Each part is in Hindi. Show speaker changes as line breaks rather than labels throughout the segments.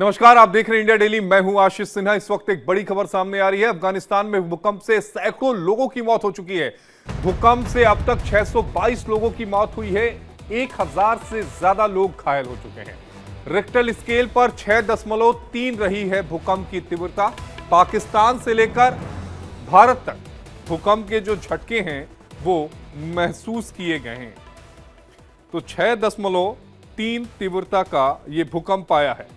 नमस्कार, आप देख रहे हैं इंडिया डेली। मैं हूं आशीष सिन्हा। इस वक्त एक बड़ी खबर सामने आ रही है। अफगानिस्तान में भूकंप से सैकड़ों लोगों की मौत हो चुकी है। भूकंप से अब तक 622 लोगों की मौत हुई है। 1000 से ज्यादा लोग घायल हो चुके हैं। रिक्टर स्केल पर 6.3 रही है भूकंप की तीव्रता। पाकिस्तान से लेकर भारत तक भूकंप के जो झटके हैं वो महसूस किए गए हैं। तो 6.3 तीव्रता का यह भूकंप आया है।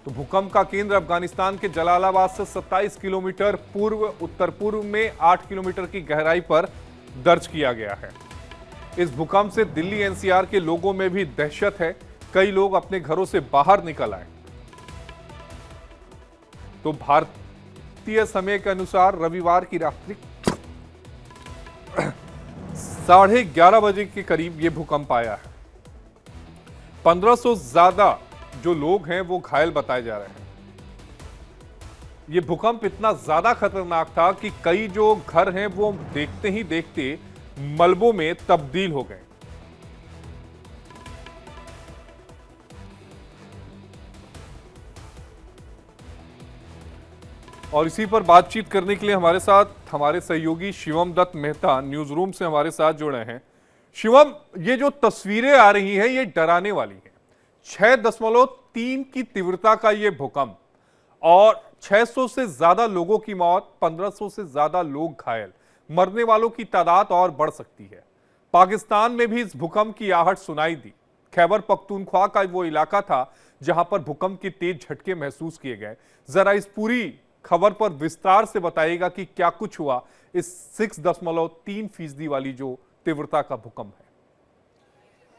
तो भूकंप का केंद्र अफगानिस्तान के जलालाबाद से 27 किलोमीटर पूर्व उत्तर पूर्व में 8 किलोमीटर की गहराई पर दर्ज किया गया है। इस भूकंप से दिल्ली एनसीआर के लोगों में भी दहशत है। कई लोग अपने घरों से बाहर निकल आए। तो भारतीय समय के अनुसार रविवार की रात्रि 11:30 बजे के करीब यह भूकंप आया है। 1500 ज्यादा जो लोग हैं वो घायल बताए जा रहे हैं। ये भूकंप इतना ज्यादा खतरनाक था कि कई जो घर हैं वो देखते ही देखते मलबों में तब्दील हो गए। और इसी पर बातचीत करने के लिए हमारे साथ हमारे सहयोगी शिवम दत्त मेहता न्यूज रूम से हमारे साथ जुड़े हैं। शिवम, ये जो तस्वीरें आ रही हैं ये डराने वाली हैं। 6.3 की तीव्रता का यह भूकंप और 600 से ज्यादा लोगों की मौत, 1500 से ज्यादा लोग घायल। मरने वालों की तादाद और बढ़ सकती है। पाकिस्तान में भी इस भूकंप की आहट सुनाई दी। खैबर पख्तूनख्वा का वो इलाका था जहां पर भूकंप के तेज झटके महसूस किए गए। जरा इस पूरी खबर पर विस्तार से बताइएगा कि क्या कुछ हुआ इस 6.3% वाली जो तीव्रता का भूकंप है।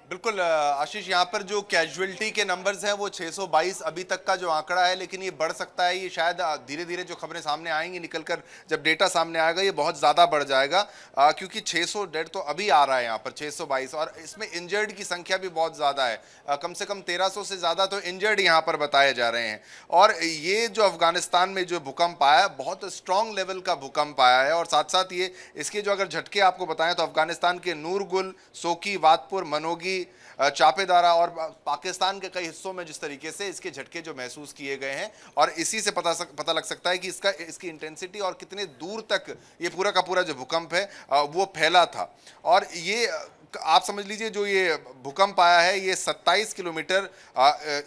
बिल्कुल आशीष, यहाँ पर जो कैजुअलिटी के नंबर्स हैं वो 622 अभी तक का जो आंकड़ा है, लेकिन ये बढ़ सकता है। ये शायद धीरे धीरे जो खबरें सामने आएंगी निकलकर, जब डेटा सामने आएगा ये बहुत ज़्यादा बढ़ जाएगा, क्योंकि 600 डेड तो अभी आ रहा है यहाँ पर 622, और इसमें इंजर्ड की संख्या भी बहुत ज़्यादा है। कम से कम 1300 से ज़्यादा तो इंजर्ड यहाँ पर बताए जा रहे हैं। और ये जो अफगानिस्तान में जो भूकंप आया, बहुत स्ट्रॉन्ग लेवल का भूकंप आया है। और साथ साथ ये इसके जो अगर झटके आपको बताएं तो अफगानिस्तान के नूरगुल, सोकी, वातपुर, मनोगी, चापेदारा और पाकिस्तान के कई हिस्सों में जिस तरीके से इसके झटके जो महसूस किए गए हैं, और इसी से पता लग सकता है कि इसकी इंटेंसिटी और कितने दूर तक ये पूरा का पूरा जो भूकंप है वो फैला था। और ये आप समझ लीजिए, जो ये भूकंप आया है ये 27 kilometre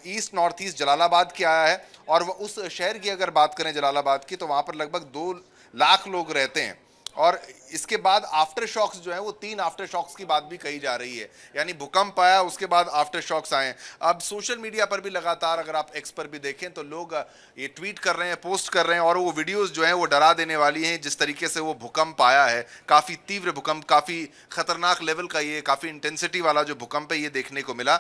east north east Jalalabad की आया है। और उस शहर की अगर बात करें जलालाबाद की, तो वहाँ पर लगभग 2 लाख लोग रहते हैं। और इसके बाद आफ्टर शॉक्स जो है वो 3 आफ्टर शॉक्स की बात भी कही जा रही है। यानी भूकंप आया, उसके बाद आफ्टर शॉक्स आए। अब सोशल मीडिया पर भी लगातार, अगर आप एक्स पर भी देखें तो लोग ये ट्वीट कर रहे हैं, पोस्ट कर रहे हैं, और वो वीडियोस जो हैं वो डरा देने वाली हैं। जिस तरीके से वो भूकंप आया है, काफ़ी तीव्र भूकंप, काफ़ी खतरनाक लेवल का, ये काफ़ी इंटेंसिटी वाला जो भूकंप है ये देखने को मिला।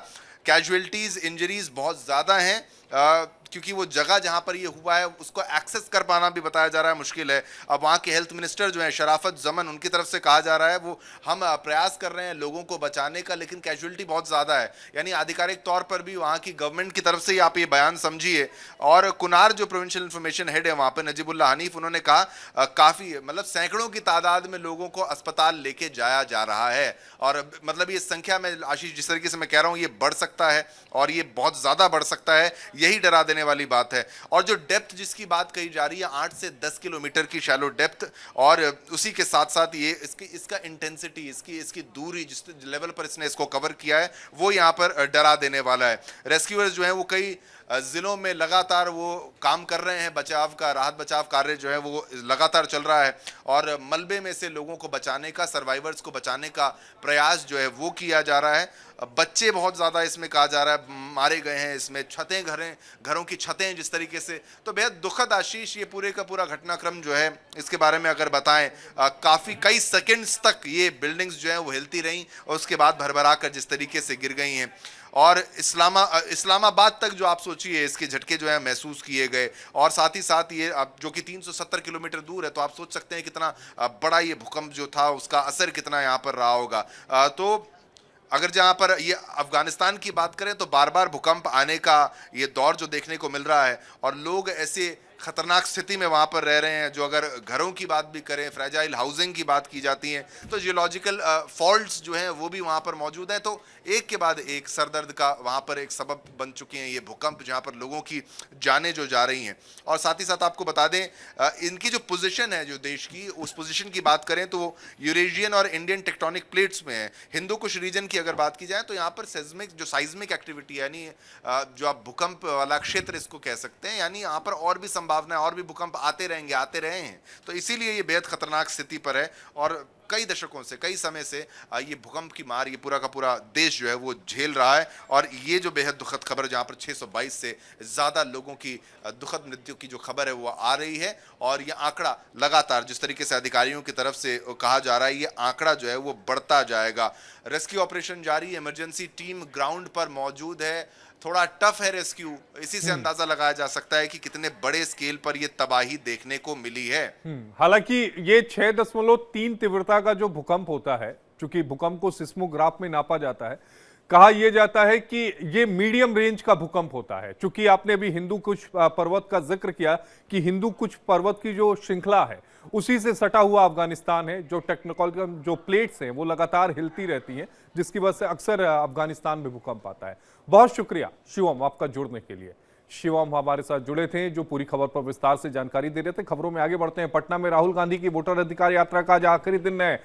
कैजुअलिटीज़, इंजरीज बहुत ज़्यादा हैं, क्योंकि वो जगह जहां पर ये हुआ है उसको एक्सेस कर पाना भी बताया जा रहा है मुश्किल है। अब वहाँ के हेल्थ मिनिस्टर जो है शराफत जमन, उनकी तरफ से कहा जा रहा है वो हम प्रयास कर रहे हैं लोगों को बचाने का, लेकिन कैजुअलिटी बहुत ज़्यादा है। यानी आधिकारिक तौर पर भी वहाँ की गवर्नमेंट की तरफ से ही आप ये बयान समझिए। और कुनार जो प्रोविंशियल इंफॉर्मेशन हेड है वहाँ पर, नजीबुल्लाह हनीफ, उन्होंने कहा काफ़ी मतलब सैकड़ों की तादाद में लोगों को अस्पताल लेके जाया जा रहा है। और मतलब ये संख्या में आशीष, जिस तरीके से मैं कह रहा हूँ, ये बढ़ सकता है और ये बहुत ज़्यादा बढ़ सकता है। यही डरा देने वाली बात है। और जो डेप्थ जिसकी बात कही जा रही है, 8 से 10 किलोमीटर की शैलो डेप्थ, और उसी के साथ साथ ये इसका इंटेंसिटी, इसकी दूरी, जिस लेवल पर इसने इसको कवर किया है, वो यहाँ पर डरा देने वाला है। रेस्क्यूअर्स जो है वो कई जिलों में लगातार वो काम कर रहे हैं। बचाव का, राहत बचाव कार्य जो है वो लगातार चल रहा है, और मलबे में से लोगों को बचाने का, सर्वाइवर्स को बचाने का प्रयास जो है वो किया जा रहा है। बच्चे बहुत ज़्यादा इसमें कहा जा रहा है मारे गए हैं। इसमें छतें, घरों की छतें जिस तरीके से, तो बेहद दुखद आशीष ये पूरे का पूरा घटनाक्रम जो है, इसके बारे में अगर बताएं, काफ़ी कई सेकेंड्स तक ये बिल्डिंग्स जो है वो हिलती रहीं, और उसके बाद भरभरा कर जिस तरीके से गिर गई हैं। और इस्लामाबाद तक जो आप सोचिए इसके झटके जो है महसूस किए गए। और साथ ही साथ ये जो कि 370 किलोमीटर दूर है, तो आप सोच सकते हैं कितना बड़ा ये भूकंप जो था उसका असर कितना यहाँ पर रहा होगा। तो अगर जहाँ पर ये अफगानिस्तान की बात करें तो बार बार भूकंप आने का ये दौर जो देखने को मिल रहा है, और लोग ऐसे खतरनाक स्थिति में वहां पर रह रहे हैं। जो अगर घरों की बात भी करें, फ्रेजाइल हाउसिंग की बात की जाती है, तो जियोलॉजिकल फॉल्ट्स जो हैं वो भी वहां पर मौजूद हैं। तो एक के बाद एक सरदर्द का वहां पर एक सबब बन चुके हैं ये भूकंप, जहां पर लोगों की जानें जो जा रही हैं। और साथ ही साथ आपको बता दें, इनकी जो पोजीशन है जो देश की, उस पोजीशन की बात करें तो यूरेशियन और इंडियन टेक्टोनिक प्लेट्स में है। हिंदू कुश रीजन की अगर बात की जाए तो यहाँ पर साइज्मिक एक्टिविटी, यानी जो आप भूकंप वाला क्षेत्र इसको कह सकते हैं, यानी यहाँ पर और भी संभावना है, और भी भूकंप आते रहेंगे, आते रहे हैं। तो इसीलिए ये बेहद खतरनाक स्थिति पर है और कई दशकों से, कई समय से ये भूकंप की मार ये पूरा का पूरा देश जो है वो झेल रहा है। और ये जो बेहद दुखद खबर, जहां पर 622 से ज्यादा लोगों की दुखद मृत्यु की जो खबर है वो आ रही है, और ये आंकड़ा लगातार जिस तरीके से अधिकारियों की तरफ से कहा जा रहा है, ये आंकड़ा जो है वो बढ़ता जाएगा। रेस्क्यू ऑपरेशन जारी, इमरजेंसी टीम ग्राउंड पर मौजूद है। थोड़ा टफ है रेस्क्यू, इसी से अंदाजा लगाया जा सकता है कि कितने बड़े स्केल पर यह तबाही देखने को मिली है।
हालांकि ये 6.3 तीव्रता का जो भूकंप होता है, चूंकि भूकंप को सिस्मोग्राफ में नापा जाता है, कहा यह जाता है कि ये मीडियम रेंज का भूकंप होता है। चूंकि आपने अभी हिंदू कुश पर्वत का जिक्र किया कि हिंदू कुश पर्वत की जो श्रृंखला है उसी से सटा हुआ अफगानिस्तान है, जो टेक्निकल जो प्लेट्स हैं वो लगातार हिलती रहती हैं, जिसकी वजह से अक्सर अफगानिस्तान में भूकंप आता है। बहुत शुक्रिया शिवम आपका जुड़ने के लिए। शिवम हमारे साथ जुड़े थे, जो पूरी खबर पर विस्तार से जानकारी दे रहे थे। खबरों में आगे बढ़ते हैं। पटना में राहुल गांधी की वोटर अधिकार यात्रा का आज आखिरी दिन है।